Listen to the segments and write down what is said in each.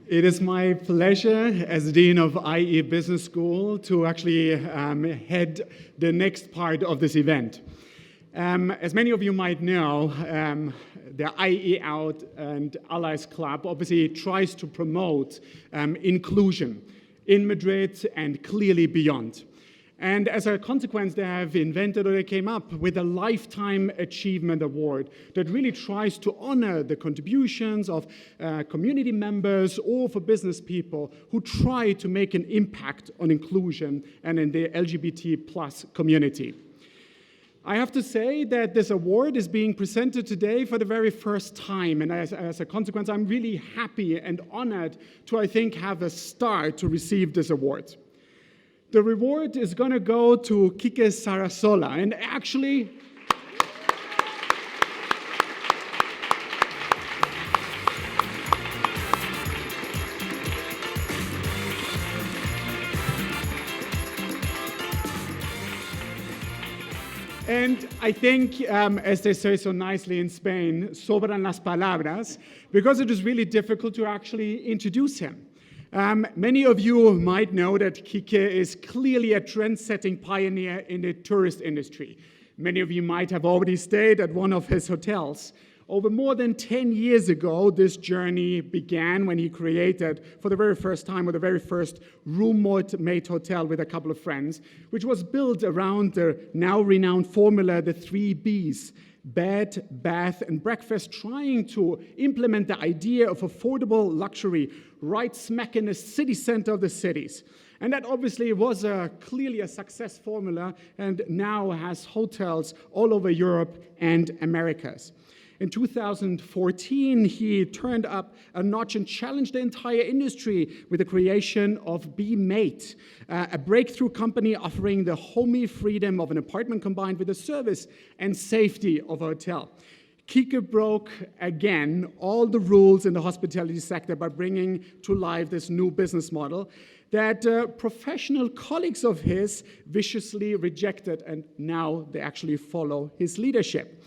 It is my pleasure as Dean of IE Business School to actually head the next part of this event. As many of you might know, the IE Out and Allies Club obviously tries to promote inclusion in Madrid and clearly beyond. And as a consequence, they have invented or they came up with a Lifetime Achievement Award that really tries to honor the contributions of community members or for business people who try to make an impact on inclusion and in the LGBT plus community. I have to say that this award is being presented today for the very first time, and as a consequence, I'm really happy and honored to, I think, have a star to receive this award. The reward is going to go to Kike Sarasola, and actually, and I think, as they say so nicely in Spain, sobran las palabras, because it is really difficult to actually introduce him. Many of you might know that Kike is clearly a trend-setting pioneer in the tourist industry. Many of you might have already stayed at one of his hotels. Over more than 10 years ago, this journey began when he created, for the very first time, or the very first room-mate hotel with a couple of friends, which was built around the now renowned formula, the 3 Bs. Bed, bath, and breakfast, trying to implement the idea of affordable luxury right smack in the city center of the cities. And that obviously was clearly a success formula and now has hotels all over Europe and Americas. In 2014, he turned up a notch and challenged the entire industry with the creation of Be Mate, a breakthrough company offering the homey freedom of an apartment combined with the service and safety of a hotel. Kike broke, again, all the rules in the hospitality sector by bringing to life this new business model that professional colleagues of his viciously rejected, and now they actually follow his leadership.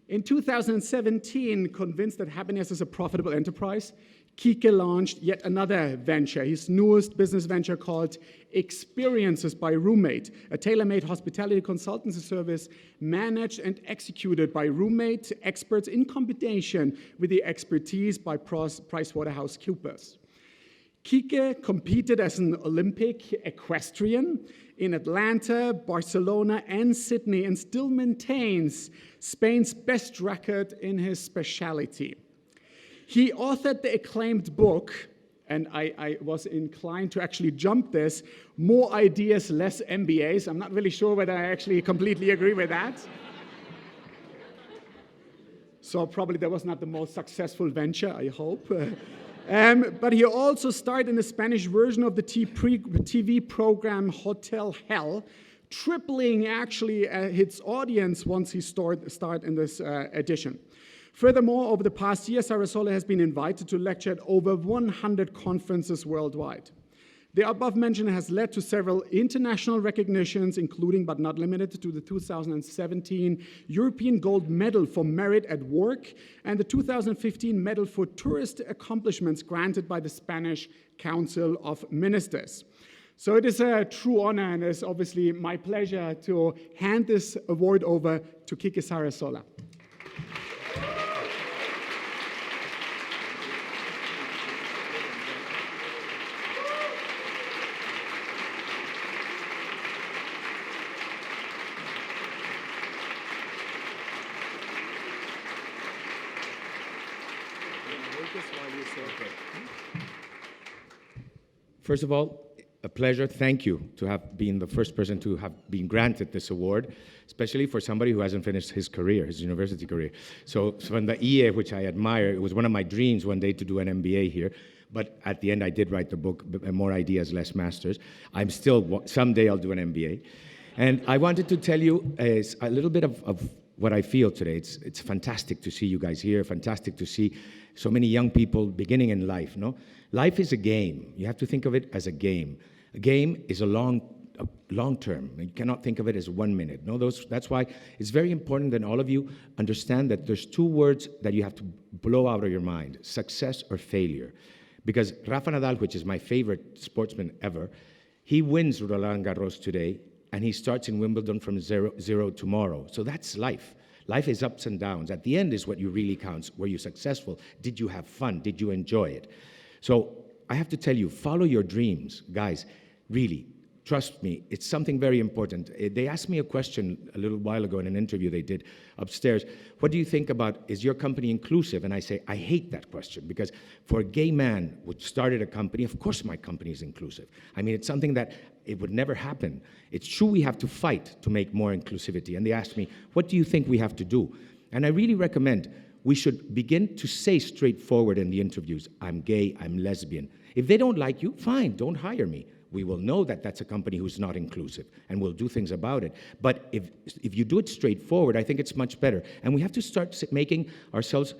In 2017, convinced that happiness is a profitable enterprise, Kike launched yet another venture, his newest business venture called Experiences by Roommate, a tailor-made hospitality consultancy service managed and executed by roommate experts in combination with the expertise by PricewaterhouseCoopers. Kike competed as an Olympic equestrian in Atlanta, Barcelona, and Sydney, and still maintains Spain's best record in his specialty. He authored the acclaimed book, and I was inclined to actually jump this, More Ideas, Less MBAs. I'm not really sure whether I actually completely agree with that. So probably that was not the most successful venture, I hope. But he also starred in the Spanish version of the TV program Hotel Hell, tripling actually its audience once he starred in this edition. Furthermore, over the past year, Sarasola has been invited to lecture at over 100 conferences worldwide. The above mention has led to several international recognitions, including but not limited to the 2017 European Gold Medal for Merit at Work and the 2015 Medal for Tourist Accomplishments granted by the Spanish Council of Ministers. So it is a true honor, and it's obviously my pleasure to hand this award over to Kike Sarasola. First of all, a pleasure. Thank you to have been the first person to have been granted this award, especially for somebody who hasn't finished his career, his university career. So from the IE, which I admire, it was one of my dreams one day to do an MBA here. But at the end, I did write the book, More Ideas, Less Masters. I'm still, someday I'll do an MBA. And I wanted to tell you a little bit of what I feel today. It's fantastic to see you guys here, fantastic to see so many young people beginning in life, no? Life is a game. You have to think of it as a game. A game is a long term. You cannot think of it as 1 minute. No, that's why it's very important that all of you understand that there's 2 words that you have to blow out of your mind, success or failure. Because Rafa Nadal, which is my favorite sportsman ever, he wins Roland Garros today, and he starts in Wimbledon from zero tomorrow. So that's life. Life is ups and downs. At the end is what you really counts. Were you successful? Did you have fun? Did you enjoy it? So I have to tell you, follow your dreams, guys. Really, trust me, it's something very important. They asked me a question a little while ago in an interview they did upstairs. What do you think about, is your company inclusive? And I say, I hate that question, because for a gay man who started a company, of course my company is inclusive. I mean, it's something that it would never happen. It's true we have to fight to make more inclusivity. And they asked me, what do you think we have to do? And I really recommend we should begin to say straightforward in the interviews, I'm gay, I'm lesbian. If they don't like you, fine, don't hire me. We will know that that's a company who's not inclusive, and we'll do things about it. But if you do it straightforward, I think it's much better. And we have to start making ourselves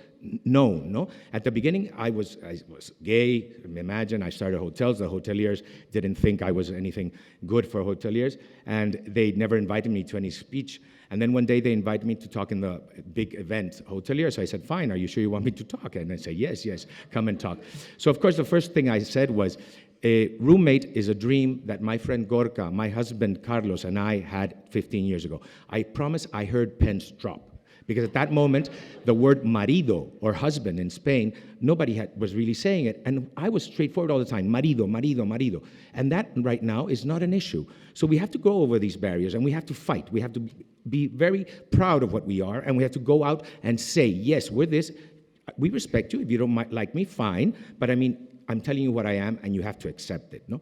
known, no? At the beginning, I was gay. Imagine, I started hotels. The hoteliers didn't think I was anything good for hoteliers, and they never invited me to any speech. And then one day they invited me to talk in the big event hotelier. So I said, fine, are you sure you want me to talk? And they said, yes, come and talk. So of course, the first thing I said was, a roommate is a dream that my friend Gorka, my husband Carlos, and I had 15 years ago. I promise I heard pens drop. Because at that moment, the word marido, or husband in Spain, nobody was really saying it. And I was straightforward all the time, marido, marido, marido. And that right now is not an issue. So we have to go over these barriers, and we have to fight. We have to be very proud of what we are, and we have to go out and say, yes, we're this. We respect you. If you don't like me, fine. But I mean, I'm telling you what I am, and you have to accept it. No,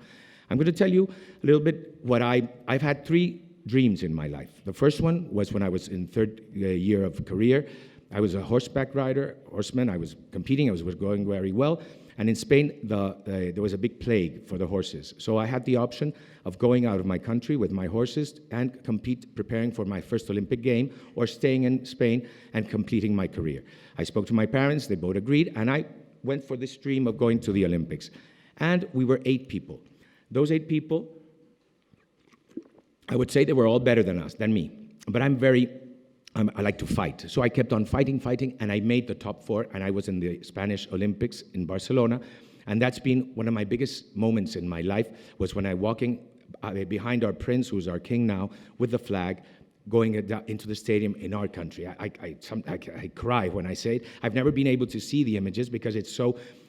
I'm going to tell you a little bit what I've had 3 dreams in my life. The first one was when I was in third year of career. I was a horseback rider, horseman. I was competing. I was going very well. And in Spain, there was a big plague for the horses. So I had the option of going out of my country with my horses and preparing for my first Olympic game, or staying in Spain and completing my career. I spoke to my parents. They both agreed, and I went for this dream of going to the Olympics. And we were 8 people. Those 8 people, I would say they were all better than me. But I like to fight. So I kept on fighting, and I made the top 4, and I was in the Spanish Olympics in Barcelona. And that's been one of my biggest moments in my life, was when I walking behind our prince, who's our king now, with the flag, going into the stadium in our country. I cry when I say it. I've never been able to see the images because it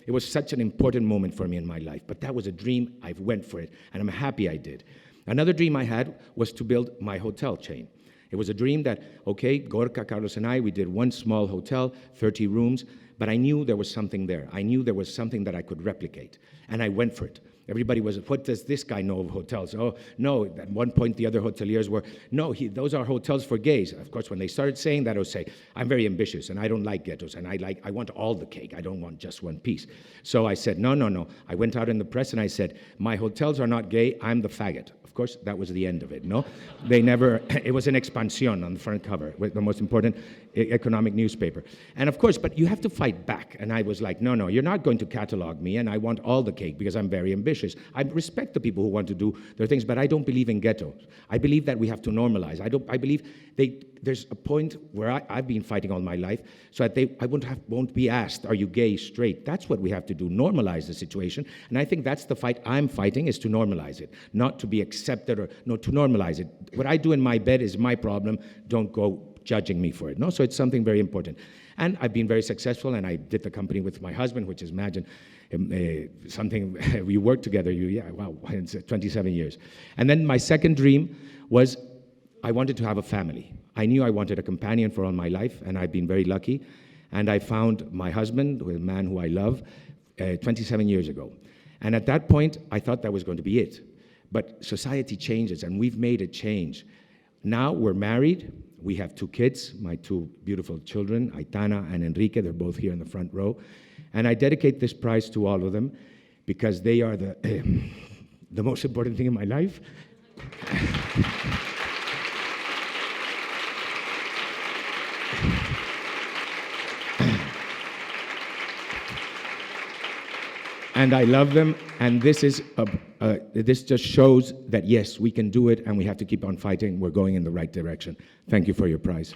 was such an important moment for me in my life. But that was a dream. I went for it, and I'm happy I did. Another dream I had was to build my hotel chain. It was a dream that, okay, Gorka, Carlos, and I, we did one small hotel, 30 rooms, but I knew there was something there. I knew there was something that I could replicate, and I went for it. Everybody was, what does this guy know of hotels? Oh, no, at one point the other hoteliers were, no, those are hotels for gays. Of course, when they started saying that, I would say, I'm very ambitious, and I don't like ghettos, and I want all the cake. I don't want just one piece. So I said, no. I went out in the press, and I said, my hotels are not gay, I'm the faggot. Of course, that was the end of it, no? They never, it was an expansión on the front cover, with the most important economic newspaper. And of course, but you have to fight back. And I was like, no, you're not going to catalog me, and I want all the cake because I'm very ambitious. I respect the people who want to do their things, but I don't believe in ghettos. I believe that we have to normalize. I believe there's a point where I've been fighting all my life, so that I won't be asked, are you gay, straight? That's what we have to do, normalize the situation. And I think that's the fight I'm fighting, is to normalize it, not to be accepted, or no, to normalize it. What I do in my bed is my problem. Don't go judging me for it. No, so it's something very important. And I've been very successful, and I did the company with my husband, which is, imagine, something, we worked together, it's 27 years. And then my second dream was I wanted to have a family. I knew I wanted a companion for all my life, and I've been very lucky. And I found my husband, a man who I love, 27 years ago. And at that point, I thought that was going to be it. But society changes, and we've made a change. Now we're married. We have 2 kids, my 2 beautiful children, Aitana and Enrique. They're both here in the front row. And I dedicate this prize to all of them because they are the most important thing in my life. And I love them, and this just shows that, yes, we can do it, and we have to keep on fighting. We're going in the right direction. Thank you for your prize.